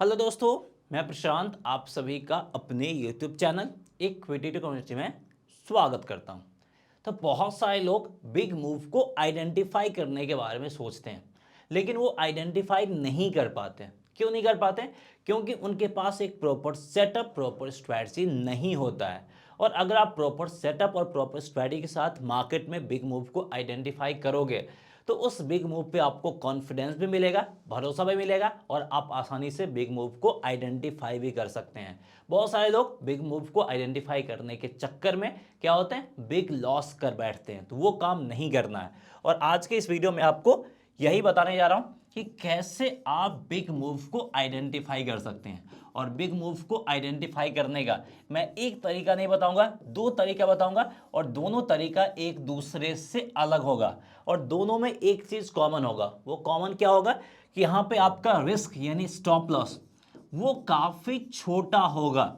Hello दोस्तों, मैं प्रशांत आप सभी का अपने YouTube चैनल इक्विटी कम्युनिटी में स्वागत करता हूं। तो बहुत सारे लोग बिग मूव को आइडेंटिफाई करने के बारे में सोचते हैं, लेकिन वो आइडेंटिफाई नहीं कर पाते हैं। क्यों नहीं कर पाते? क्योंकि उनके पास एक प्रॉपर सेटअप, प्रॉपर स्ट्रैटेजी नहीं होता है। और अगर आप प्रॉपर सेटअप और प्रॉपर स्ट्रैटेजी के साथ मार्केट में बिग मूव को आइडेंटिफाई करोगे तो उस बिग मूव पे आपको कॉन्फिडेंस भी मिलेगा, भरोसा भी मिलेगा और आप आसानी से बिग मूव को आइडेंटिफाई भी कर सकते हैं। बहुत सारे लोग बिग मूव को आइडेंटिफाई करने के चक्कर में क्या होते हैं, बिग लॉस कर बैठते हैं। तो वो काम नहीं करना है। और आज के इस वीडियो में आपको यही बताने जा रहा हूं कि कैसे आप बिग मूव को आइडेंटिफाई कर सकते हैं। और बिग मूव को आइडेंटिफाई करने का मैं एक तरीका नहीं बताऊंगा, दो तरीका बताऊंगा और दोनों तरीका एक दूसरे से अलग होगा और दोनों में एक चीज कॉमन होगा। वो कॉमन क्या होगा कि यहां पे आपका रिस्क यानी स्टॉप लॉस वो काफी छोटा होगा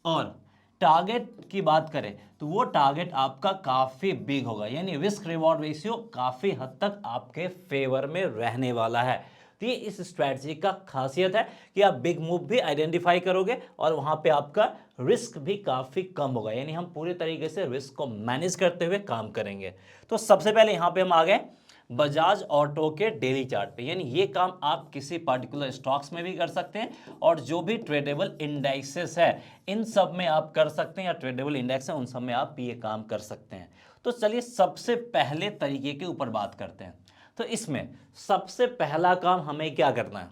और टारगेट की बात करें तो वो टारगेट आपका काफी बिग होगा, यानी रिस्क रिवॉर्ड रेशियो काफी हद तक आपके फेवर में रहने वाला है। तो ये इस स्ट्रैटेजी का खासियत है कि आप बिग मूव भी आइडेंटिफाई करोगे और वहां पे आपका रिस्क भी काफी कम होगा, यानी हम पूरे तरीके से रिस्क को मैनेज करते हुए काम करेंगे। तो सबसे पहले यहां पे हम आ गए बजाज ऑटो के डेली चार्ट पे, यानी ये काम आप किसी पर्टिकुलर स्टॉक्स में भी कर सकते हैं और जो भी ट्रेडेबल इंडेक्सेस है इन सब में आप कर सकते हैं, या ट्रेडेबल इंडेक्स है उन सब में आप ये काम कर सकते हैं। तो चलिए सबसे पहले तरीके के ऊपर बात करते हैं। तो इसमें सबसे पहला काम हमें क्या करना है,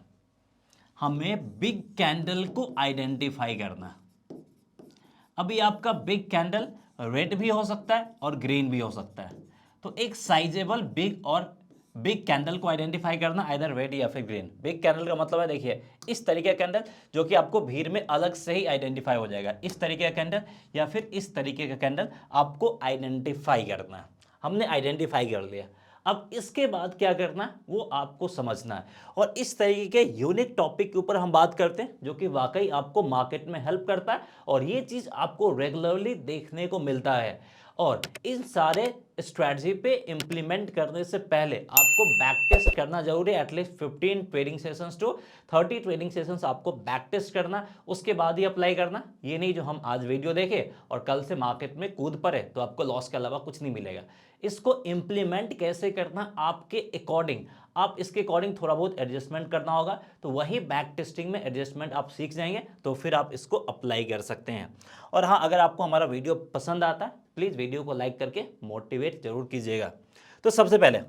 हमें बिग कैंडल को आइडेंटिफाई करना है। अभी आपका बिग कैंडल रेड भी हो सकता है और ग्रीन भी हो सकता है। तो एक साइजेबल बिग और बिग कैंडल को आइडेंटिफाई करना, आइदर रेड या फिर ग्रीन। बिग कैंडल का मतलब है, देखिए इस तरीके का कैंडल जो कि आपको भीड़ में अलग से ही आइडेंटिफाई हो जाएगा, इस तरीके का कैंडल या फिर इस तरीके का कैंडल आपको आइडेंटिफाई करना है। हमने आइडेंटिफाई कर लिया, अब इसके बाद क्या करना है वो आपको समझना है। और इस तरीके के यूनिक टॉपिक के ऊपर हम बात करते हैं जो कि वाकई आपको मार्केट में हेल्प करता है और ये चीज आपको रेगुलरली देखने को मिलता है। और इन सारे स्ट्रैटेजी पे इंप्लीमेंट करने से पहले आपको बैक टेस्ट करना जरूरी है। At least 15 trading sessions to 30 trading sessions आपको बैक टेस्ट करना, उसके बाद ही अप्लाई करना। ये नहीं जो हम आज वीडियो देखे और कल से मार्केट में कूद पड़े तो आपको लॉस के अलावा कुछ नहीं मिलेगा। इसको इंप्लीमेंट कैसे करना आपके अकॉर्डिंग, आप इसके अकॉर्डिंग थोड़ा बहुत एडजस्टमेंट करना होगा, तो वही बैक टेस्टिंग में एडजस्टमेंट आप सीख जाएंगे तो फिर आप इसको अप्लाई कर सकते हैं। और हाँ, अगर आपको हमारा वीडियो पसंद आता है प्लीज़ वीडियो को लाइक करके मोटिवेट जरूर कीजिएगा। तो सबसे पहले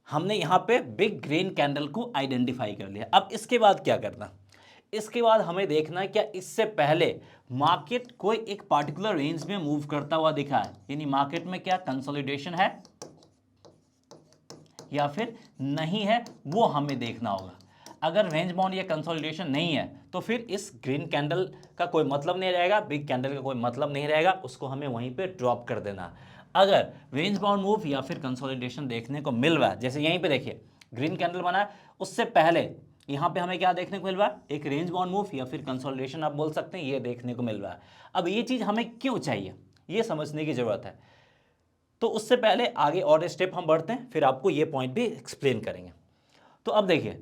हमने यहाँ पे बिग ग्रीन कैंडल को आइडेंटिफाई कर लिया। अब इसके बाद क्या करना, इसके बाद हमें देखना है क्या इससे पहले मार्केट कोई एक पार्टिकुलर रेंज में मूव करता हुआ दिखा है, यानी मार्केट में क्या कंसोलिडेशन है या फिर नहीं है, वो हमें देखना होगा। अगर रेंज बाउंड या कंसोलिडेशन नहीं है तो फिर इस ग्रीन कैंडल का कोई मतलब नहीं रहेगा, बिग कैंडल का कोई मतलब नहीं रहेगा, उसको हमें वहीं पे ड्रॉप कर देना। अगर रेंज बाउंड मूव या फिर कंसोलिडेशन देखने को मिल रहा है, जैसे यहीं पे देखिए ग्रीन कैंडल बना है, उससे पहले यहाँ पे हमें क्या देखने को मिल रहा है, एक रेंज बाउंड मूव या फिर कंसोलिडेशन आप बोल सकते हैं, ये देखने को मिल रहा है। अब ये चीज़ हमें क्यों चाहिए ये समझने की जरूरत है। तो उससे पहले आगे और स्टेप हम बढ़ते हैं, फिर आपको ये पॉइंट भी एक्सप्लेन करेंगे। तो अब देखिए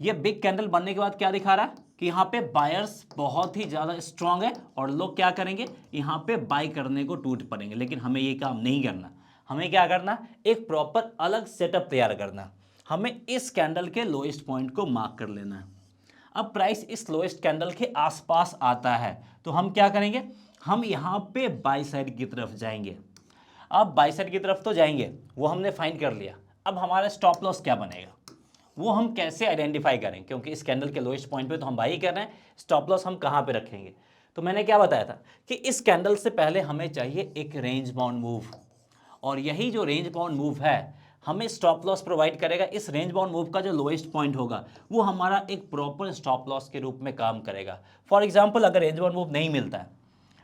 ये बिग कैंडल बनने के बाद क्या दिखा रहा है कि यहाँ पे बायर्स बहुत ही ज़्यादा स्ट्रांग है और लोग क्या करेंगे, यहाँ पे बाय करने को टूट पड़ेंगे। लेकिन हमें ये काम नहीं करना, हमें क्या करना, एक प्रॉपर अलग सेटअप तैयार करना। हमें इस कैंडल के लोएस्ट पॉइंट को मार्क कर लेना है। अब प्राइस इस लोएस्ट कैंडल के आसपास आता है तो हम क्या करेंगे, हम यहाँ पे बाई साइड की तरफ जाएंगे। अब बाई साइड की तरफ तो जाएंगे, वो हमने फाइंड कर लिया। अब हमारा स्टॉप लॉस क्या बनेगा वो हम कैसे आइडेंटिफाई करें, क्योंकि इस कैंडल के लोएस्ट पॉइंट पे तो हम बाई कर रहे हैं, स्टॉप लॉस हम कहाँ पे रखेंगे। तो मैंने क्या बताया था कि इस कैंडल से पहले हमें चाहिए एक रेंज बाउंड मूव, और यही जो रेंज बाउंड मूव है हमें स्टॉप लॉस प्रोवाइड करेगा। इस रेंज बाउंड मूव का जो लोएस्ट पॉइंट होगा वो हमारा एक प्रॉपर स्टॉप लॉस के रूप में काम करेगा। फॉर एग्जाम्पल अगर रेंज बाउंड मूव नहीं मिलता है,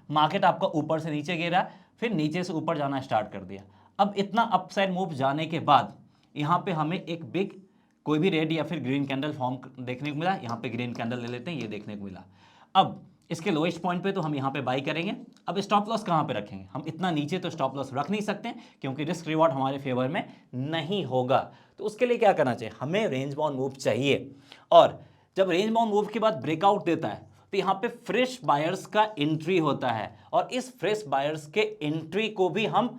मार्केट आपका ऊपर से नीचे गिरा, फिर नीचे से ऊपर जाना स्टार्ट कर दिया, अब इतना अपसाइड मूव जाने के बाद यहाँ पे हमें एक बिग कोई भी रेड या फिर ग्रीन कैंडल फॉर्म देखने को मिला, यहाँ पे ग्रीन कैंडल ले लेते हैं, ये देखने को मिला। अब इसके लोएस्ट पॉइंट पे तो हम यहाँ पे बाई करेंगे। अब स्टॉप लॉस कहाँ पे रखेंगे, हम इतना नीचे तो स्टॉप लॉस रख नहीं सकते क्योंकि रिस्क रिवॉर्ड हमारे फेवर में नहीं होगा। तो उसके लिए क्या करना चाहिए, हमें रेंज बाउंड मूव चाहिए। और जब रेंज बाउंड मूव के बाद ब्रेकआउट देता है तो यहाँ पे फ्रेश बायर्स का एंट्री होता है, और इस फ्रेश बायर्स के एंट्री को भी हम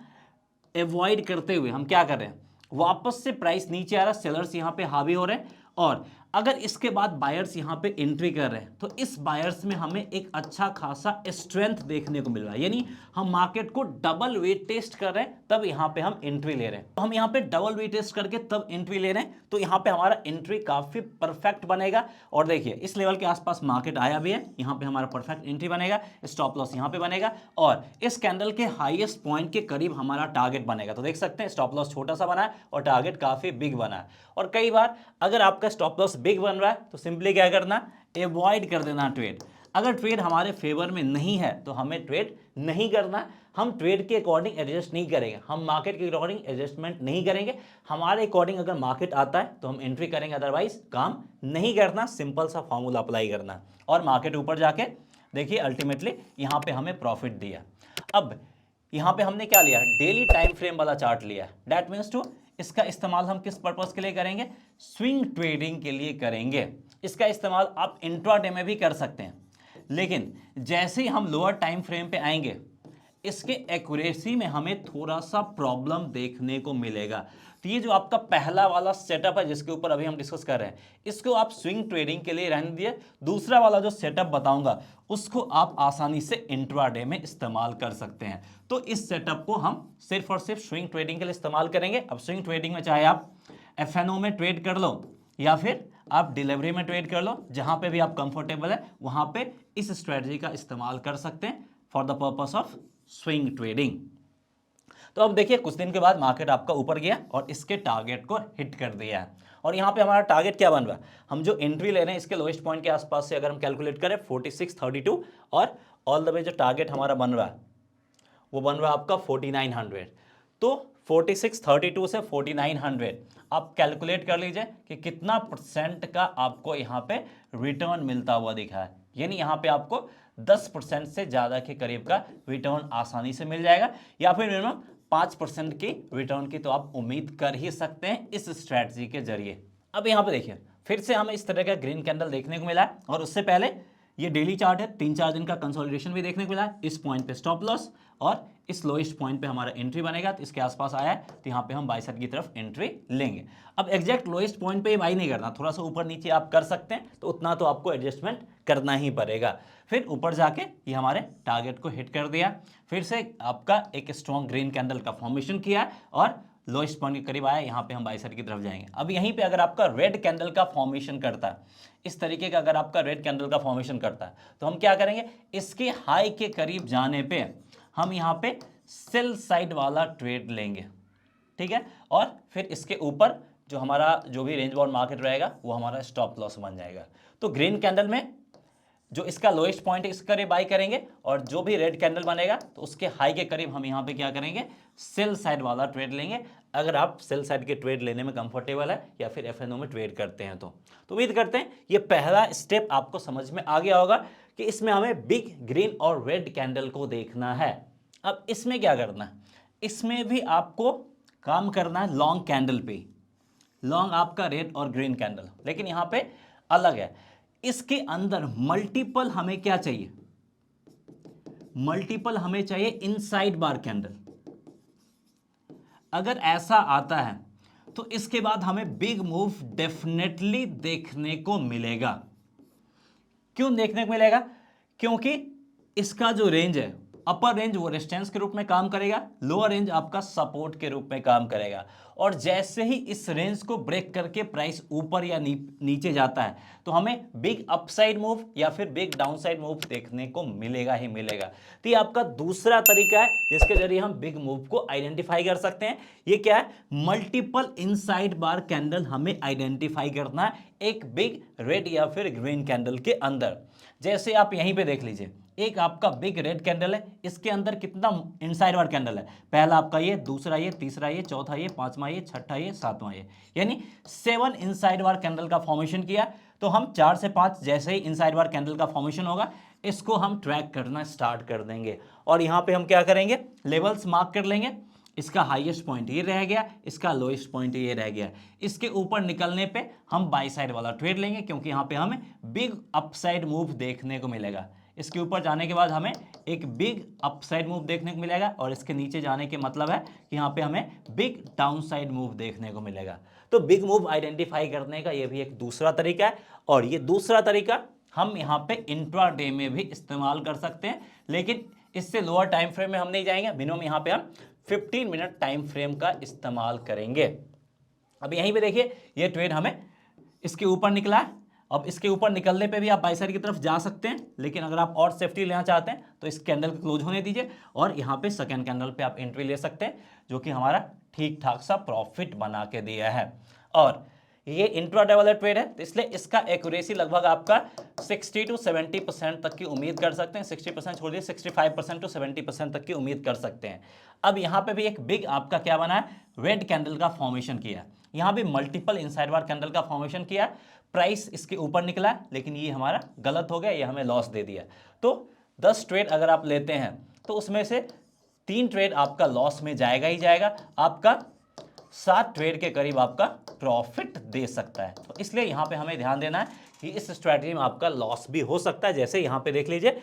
अवॉइड करते हुए हम क्या कर रहे हैं, वापस से प्राइस नीचे आ रहा है, सेलर्स यहाँ पे हावी हो रहे हैं, और अगर इसके बाद बायर्स यहाँ पे एंट्री कर रहे हैं तो इस बायर्स में हमें एक अच्छा खासा स्ट्रेंथ देखने को मिल रहा है, यानी हम मार्केट को डबल वेट टेस्ट कर रहे हैं तब यहाँ पे हम एंट्री ले रहे हैं। तो हम यहाँ पे डबल वेट टेस्ट करके तब एंट्री ले रहे हैं, तो यहाँ पे हमारा एंट्री काफी परफेक्ट बनेगा। और देखिए इस लेवल के आसपास मार्केट आया भी है, यहाँ पे हमारा परफेक्ट एंट्री बनेगा, स्टॉप लॉस यहाँ पे बनेगा, और इस कैंडल के हाईएस्ट पॉइंट के करीब हमारा टारगेट बनेगा। तो देख सकते हैं स्टॉप लॉस छोटा सा बना है और टारगेट काफी बिग बना है। और कई बार अगर आपका स्टॉप लॉस बिग बन रहा है तो सिंपली क्या करना, अवॉइड कर देना ट्रेड। अगर ट्रेड हमारे फेवर में नहीं है तो हमें ट्रेड नहीं करना, हम ट्रेड के अकॉर्डिंग एडजस्ट नहीं करेंगे, हम मार्केट के अकॉर्डिंग एडजस्टमेंट नहीं करेंगे। हमारे अकॉर्डिंग अगर मार्केट आता है तो हम एंट्री करेंगे, अदरवाइज काम नहीं करना। सिंपल सा फॉर्मूला अप्लाई करना, और मार्केट ऊपर जाके देखिए अल्टीमेटली यहाँ पे हमें प्रॉफिट दिया। अब यहाँ पे हमने क्या लिया, डेली टाइम फ्रेम वाला चार्ट लिया। दैट मीन्स टू इसका इस्तेमाल हम किस पर्पस के लिए करेंगे, स्विंग ट्रेडिंग के लिए करेंगे। इसका इस्तेमाल आप इंट्राडे में भी कर सकते हैं, लेकिन जैसे ही हम लोअर टाइम फ्रेम पे आएंगे इसके एक्यूरेसी में हमें थोड़ा सा प्रॉब्लम देखने को मिलेगा। तो ये जो आपका पहला वाला सेटअप है जिसके ऊपर अभी हम डिस्कस कर रहे हैं, इसको आप स्विंग ट्रेडिंग के लिए रहने दिए। दूसरा वाला जो सेटअप बताऊंगा उसको आप आसानी से इंट्राडे में इस्तेमाल कर सकते हैं। तो इस सेटअप को हम सिर्फ और सिर्फ स्विंग ट्रेडिंग के लिए इस्तेमाल करेंगे। अब स्विंग ट्रेडिंग में चाहे आप एफएनओ में ट्रेड कर लो या फिर आप डिलीवरी में ट्रेड कर लो, जहां पे भी आप कंफर्टेबल है वहां पे इस स्ट्रेटजी का इस्तेमाल कर सकते हैं for the purpose of swing trading. तो अब देखिए कुछ दिन के बाद मार्केट आपका ऊपर गया और इसके टारगेट को हिट कर दिया है, और यहाँ पे हमारा टारगेट क्या बन रहा है, हम जो एंट्री ले रहे हैं इसके लोएस्ट पॉइंट के आसपास से अगर हम कैलकुलेट करें 4632, और ऑल द वे जो टारगेट हमारा बन रहा है वो बन रहा है आपका 4900। तो 4632 से 4900 आप कैलकुलेट कर लीजिए कि कितना परसेंट का आपको यहाँ पे रिटर्न मिलता हुआ दिखा है। यानी यहाँ पे आपको 10% से ज़्यादा के करीब का रिटर्न आसानी से मिल जाएगा, या फिर मिनिमम 5% की रिटर्न की तो आप उम्मीद कर ही सकते हैं इस स्ट्रैटेजी के जरिए। अब यहाँ पे देखिए फिर से हमें इस तरह का ग्रीन कैंडल देखने को मिला है, और उससे पहले ये डेली चार्ट है, 3-4 दिन का कंसोलिडेशन भी देखने को मिला है। इस पॉइंट पे स्टॉप लॉस और इस लोएस्ट पॉइंट पे हमारा एंट्री बनेगा, तो इसके आसपास आया है तो यहाँ पे हम बाई साइड की तरफ एंट्री लेंगे। अब एग्जैक्ट लोएस्ट पॉइंट पे बाई नहीं करना, थोड़ा सा ऊपर नीचे आप कर सकते हैं, तो उतना तो आपको एडजस्टमेंट करना ही पड़ेगा। फिर ऊपर जाके ये हमारे टारगेट को हिट कर दिया, फिर से आपका एक स्ट्रॉन्ग ग्रीन कैंडल का फॉर्मेशन किया और लोएस्ट पॉइंट के करीब आया, यहाँ पे हम बाई साइड की तरफ जाएंगे। अब यहीं पे अगर आपका रेड कैंडल का फॉर्मेशन करता है, इस तरीके का अगर आपका रेड कैंडल का फॉर्मेशन करता है, तो हम क्या करेंगे, इसके हाई के करीब जाने पे हम यहाँ पे सेल साइड वाला ट्रेड लेंगे, ठीक है, और फिर इसके ऊपर जो हमारा जो भी रेंज बाउंड मार्केट रहेगा वो हमारा स्टॉप लॉस बन जाएगा। तो ग्रीन कैंडल में जो इसका लोएस्ट पॉइंट है इसके करीब बाई करेंगे, और जो भी रेड कैंडल बनेगा तो उसके हाई के करीब हम यहाँ पे क्या करेंगे, सेल साइड वाला ट्रेड लेंगे। अगर आप सेल साइड के ट्रेड लेने में कंफर्टेबल है या फिर एफएनओ में ट्रेड करते हैं तो उम्मीद करते हैं ये पहला स्टेप आपको समझ में आ गया होगा कि इसमें हमें बिग ग्रीन और रेड कैंडल को देखना है। अब इसमें क्या करना है, इसमें भी आपको काम करना है लॉन्ग कैंडल पे, लॉन्ग आपका रेड और ग्रीन कैंडल, लेकिन यहाँ पे अलग है। इसके अंदर मल्टीपल हमें क्या चाहिए, मल्टीपल हमें चाहिए इनसाइड बार कैंडल। अगर ऐसा आता है तो इसके बाद हमें बिग मूव डेफिनेटली देखने को मिलेगा। क्यों देखने को मिलेगा, क्योंकि इसका जो रेंज है, अपर रेंज वो रेजिस्टेंस के रूप में काम करेगा, लोअर रेंज आपका सपोर्ट के रूप में काम करेगा, और जैसे ही इस रेंज को ब्रेक करके प्राइस ऊपर या नीचे जाता है तो हमें बिग अपसाइड मूव या फिर बिग डाउनसाइड मूव देखने को मिलेगा ही मिलेगा। तो ये आपका दूसरा तरीका है जिसके जरिए हम बिग मूव को आइडेंटिफाई कर सकते हैं। ये क्या है, मल्टीपल इनसाइड बार कैंडल हमें आइडेंटिफाई करना है एक बिग रेड या फिर ग्रीन कैंडल के अंदर। जैसे आप यहीं पे देख लीजिए, एक आपका बिग रेड कैंडल है, इसके अंदर कितना इनसाइड वार कैंडल है, पहला आपका ये, दूसरा ये, तीसरा ये, चौथा ये, पांचवा ये, छठा ये, सातवां ये, यानी 7 इनसाइड वार कैंडल का फॉर्मेशन किया। तो हम 4 से 5 जैसे ही इनसाइड वार कैंडल का फॉर्मेशन होगा इसको हम ट्रैक करना स्टार्ट कर देंगे, और यहाँ पे हम क्या करेंगे, लेवल्स मार्क कर लेंगे। इसका हाईएस्ट पॉइंट ये रह गया, इसका लोएस्ट पॉइंट ये रह गया। इसके ऊपर निकलने पे हम बाई साइड वाला ट्रेड लेंगे क्योंकि यहाँ पे हमें बिग अपसाइड मूव देखने को मिलेगा। इसके ऊपर जाने के बाद हमें एक बिग अपसाइड मूव देखने को मिलेगा और इसके नीचे जाने के मतलब है कि यहाँ पे हमें बिग डाउनसाइड मूव देखने को मिलेगा। तो बिग मूव आइडेंटिफाई करने का ये भी एक दूसरा तरीका है और ये दूसरा तरीका हम यहाँ पे इंट्राडे में भी इस्तेमाल कर सकते हैं, लेकिन इससे लोअर टाइम फ्रेम में हम नहीं जाएंगे। मिनिमम यहाँ पे हम 15 मिनट टाइम फ्रेम का इस्तेमाल करेंगे। अब यहीं पे देखिए ये ट्रेड हमें इसके ऊपर निकला है। अब इसके ऊपर निकलने पे भी आप बाई साइड की तरफ जा सकते हैं, लेकिन अगर आप और सेफ्टी लेना चाहते हैं तो इस कैंडल को क्लोज होने दीजिए और यहाँ पे सेकंड कैंडल पे आप एंट्री ले सकते हैं, जो कि हमारा ठीक ठाक सा प्रॉफिट बना के दिया है। और ये इंट्राडे वाला ट्रेड है तो इसलिए इसका एक्यूरेसी लगभग आपका 60 to 70% तक की उम्मीद कर सकते हैं। 60% छोड़ दिए, 65% to 70% तक की उम्मीद कर सकते हैं। अब यहाँ पे भी एक बिग आपका क्या बना है, रेड कैंडल का फॉर्मेशन किया। यहाँ भी मल्टीपल इनसाइड बार कैंडल का फॉर्मेशन किया। प्राइस इसके ऊपर निकला लेकिन ये हमारा गलत हो गया, ये हमें लॉस दे दिया। तो 10 ट्रेड अगर आप लेते हैं तो उसमें से 3 ट्रेड आपका लॉस में जाएगा ही जाएगा, आपका 7 ट्रेड के करीब आपका प्रॉफिट दे सकता है। तो इसलिए यहाँ पे हमें ध्यान देना है कि इस स्ट्रैटेजी में आपका लॉस भी हो सकता है। जैसे यहाँ पे देख लीजिए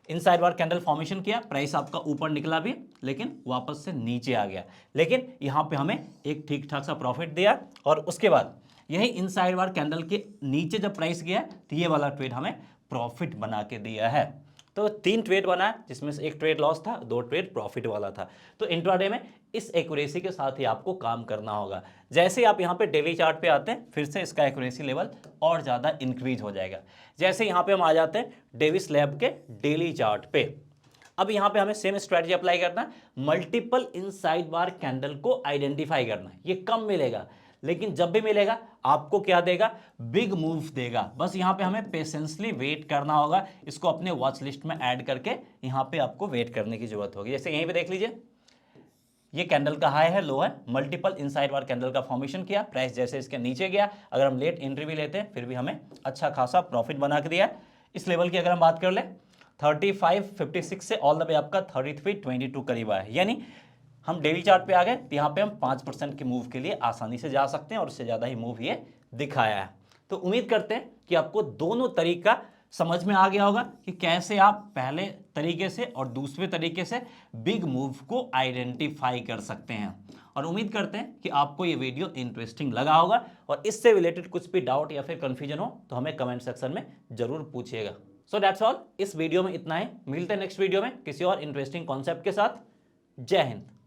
इनसाइड बार कैंडल फॉर्मेशन किया, प्राइस आपका ऊपर निकला भी लेकिन वापस से नीचे आ गया, लेकिन यहाँ पे हमें एक ठीक ठाक सा प्रॉफिट दिया। और उसके बाद यही इनसाइड बार कैंडल के नीचे जब प्राइस गया तो ये वाला ट्रेड हमें प्रॉफिट बना के दिया है। तो 3 ट्रेड बना है जिसमें से 1 ट्रेड लॉस था, 2 ट्रेड प्रॉफिट वाला था। तो इंट्राडे में इस एक्यूरेसी के साथ ही आपको काम करना होगा। जैसे ही आप यहाँ पे डेली चार्ट पे आते हैं फिर से इसका एक्यूरेसी लेवल और ज़्यादा इंक्रीज हो जाएगा। जैसे यहाँ पे हम आ जाते हैं डेविस लैब के डेली चार्ट पे, अब यहाँ पे हमें सेम स्ट्रेटजी अप्लाई करना है, मल्टीपल इनसाइड बार कैंडल को आइडेंटिफाई करना है। ये कम मिलेगा लेकिन जब भी मिलेगा आपको क्या देगा, बिग मूव देगा। बस यहाँ पे हमें पेशेंसली वेट करना होगा, इसको अपने वॉच लिस्ट में ऐड करके यहाँ पे आपको वेट करने की जरूरत होगी। जैसे यहीं पे देख लीजिए ये कैंडल का हाई है, लो है, मल्टीपल इनसाइड बार कैंडल का फॉर्मेशन किया, प्राइस जैसे इसके नीचे गया, अगर हम लेट एंट्री भी लेते हैं फिर भी हमें अच्छा खासा प्रॉफिट बना के दिया। इस लेवल की अगर हम बात कर ले 35.56 से ऑल द वे आपका 33.22 करीब आया, यानी हम डेली चार्ट पे आ गए तो यहाँ पे हम 5% के मूव के लिए आसानी से जा सकते हैं और उससे ज़्यादा ही मूव ये दिखाया है। तो उम्मीद करते हैं कि आपको दोनों तरीका समझ में आ गया होगा कि कैसे आप पहले तरीके से और दूसरे तरीके से बिग मूव को आइडेंटिफाई कर सकते हैं। और उम्मीद करते हैं कि आपको ये वीडियो इंटरेस्टिंग लगा होगा और इससे रिलेटेड कुछ भी डाउट या फिर कन्फ्यूजन हो तो हमें कमेंट सेक्शन में जरूर पूछिएगा। सो दैट्स ऑल, इस वीडियो में इतना ही। मिलते हैं नेक्स्ट वीडियो में किसी और इंटरेस्टिंग कॉन्सेप्ट के साथ। जय हिंद।